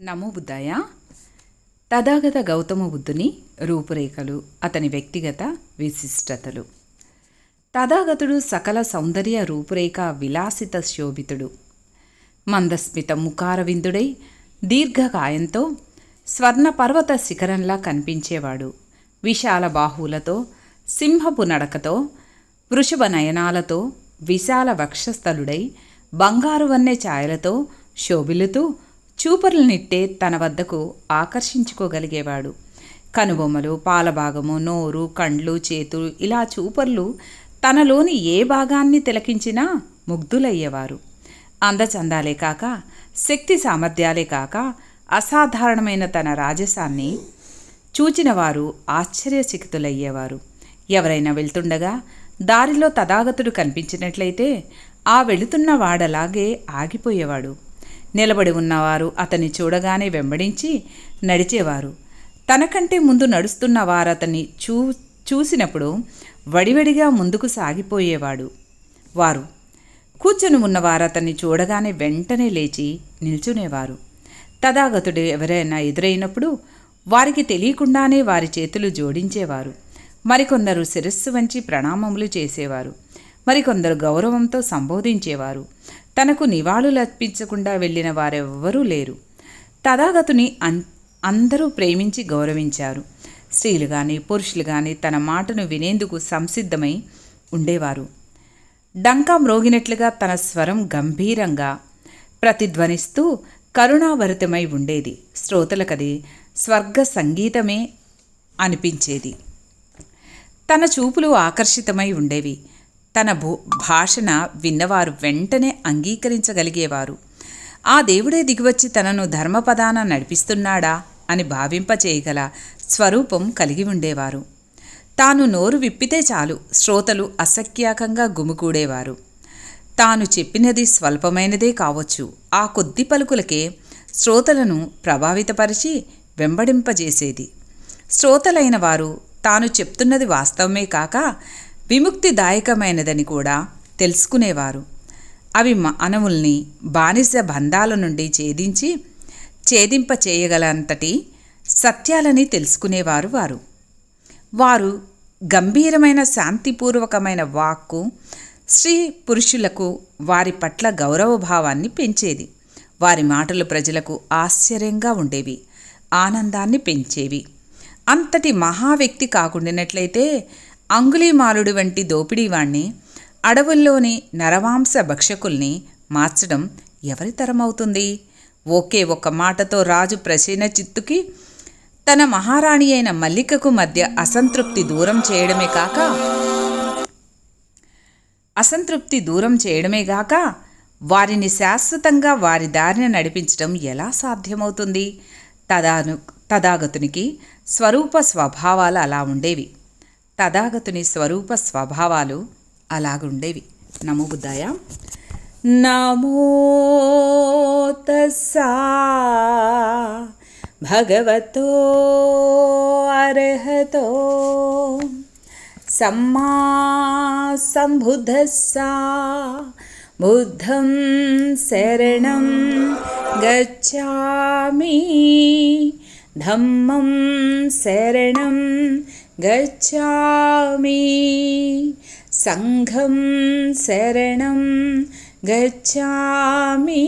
నమో బుద్ధాయ. తథాగత గౌతమ బుద్ధుని రూపురేఖలు, అతని వ్యక్తిగత విశిష్టతలు. తథాగతుడు సకల సౌందర్య రూపురేఖ విలాసిత శోభితుడు. మందస్మిత ముఖారవిందుడై దీర్ఘకాయంతో స్వర్ణ పర్వత శిఖరంలా కనిపించేవాడు. విశాల బాహువులతో, సింహపు నడకతో, వృషభ నయనాలతో, విశాల వక్షస్థలుడై బంగారు వన్నె ఛాయలతో శోభిల్లుతూ చూపర్లనిట్టే తన వద్దకు ఆకర్షించుకోగలిగేవాడు. కనుబొమ్మలు, పాలభాగము, నోరు, కండ్లు, చేతులు ఇలా చూపర్లు తనలోని ఏ భాగాన్ని తిలకించినా ముగ్ధులయ్యేవారు. అందచందాలే కాక, శక్తి సామర్థ్యాలే కాక, అసాధారణమైన తన రాజసాన్ని చూచిన వారు ఆశ్చర్యచకితులయ్యేవారు. ఎవరైనా వెళ్తుండగా దారిలో తథాగతుడు కనిపించినట్లయితే ఆ వెళుతున్న వాడలాగే ఆగిపోయేవాడు. నిలబడి ఉన్నవారు అతన్ని చూడగానే వెంబడించి నడిచేవారు. తనకంటే ముందు నడుస్తున్న వారతన్ని చూసినప్పుడు వడివడిగా ముందుకు సాగిపోయేవాడు. వారు కూర్చొని ఉన్నవారు అతన్ని చూడగానే వెంటనే లేచి నిల్చునేవారు. తథాగతుడు ఎవరైనా ఎదురైనప్పుడు వారికి తెలియకుండానే వారి చేతులు జోడించేవారు. మరికొందరు శిరస్సు వంచి ప్రణామములు చేసేవారు. మరికొందరు గౌరవంతో సంబోధించేవారు. తనకు నివాళులర్పించకుండా వెళ్ళిన వారెవ్వరూ లేరు. తథాగతుని అందరూ ప్రేమించి గౌరవించారు. స్త్రీలు కానీ పురుషులు కానీ తన మాటను వినేందుకు సంసిద్ధమై ఉండేవారు. డంకా మ్రోగినట్లుగా తన స్వరం గంభీరంగా ప్రతిధ్వనిస్తూ కరుణాభరితమై ఉండేది. శ్రోతలకది స్వర్గ సంగీతమే అనిపించేది. తన చూపులు ఆకర్షితమై ఉండేవి. తన భాషణ విన్నవారు వెంటనే అంగీకరించగలిగేవారు. ఆ దేవుడే దిగివచ్చి తనను ధర్మపదాన నడిపిస్తున్నాడా అని భావింపచేయగల స్వరూపం కలిగి ఉండేవారు. తాను నోరు విప్పితే చాలు శ్రోతలు అసఖ్యాకంగా గుమికూడేవారు. తాను చెప్పినది స్వల్పమైనదే కావచ్చు, ఆ కొద్ది పలుకులకే శ్రోతలను ప్రభావితపరిచి వెంబడింపజేసేది. శ్రోతలైన వారు తాను చెప్తున్నది వాస్తవమే కాక విముక్తిదాయకమైనదని కూడా తెలుసుకునేవారు. అవి మానవుల్ని బానిస బంధాల నుండి ఛేదింపచేయగలంతటి సత్యాలని తెలుసుకునేవారు వారు గంభీరమైన శాంతిపూర్వకమైన వాక్కు స్త్రీ పురుషులకు వారి పట్ల గౌరవభావాన్ని పెంచేది. వారి మాటలు ప్రజలకు ఆశ్చర్యంగా ఉండేవి, ఆనందాన్ని పెంచేవి. అంతటి మహావ్యక్తి కాకుండానట్లయితే అంగుళీమాలుడి వంటి దోపిడీవాణ్ణి, అడవుల్లోని నరమాంస భక్షకుల్ని మార్చడం ఎవరి తరమవుతుంది? ఒకే ఒక్క మాటతో రాజు ప్రసేన చిత్తుకి తన మహారాణి అయిన మల్లికకు మధ్య అసంతృప్తి దూరం చేయడమే గాక వారిని శాశ్వతంగా వారి దారిని నడిపించడం ఎలా సాధ్యమవుతుంది? తథాగతునికి స్వరూప స్వభావాలు అలా ఉండేవి. నమో బుద్ధాయ. నమో తస్సా భగవతో అర్హతో సమ్మా సంబుద్ధస్సా బుద్ధం శరణం గచ్ఛామి ధమ్మం శరణం గచ్ఛామి సంఘం శరణం గచ్ఛామి.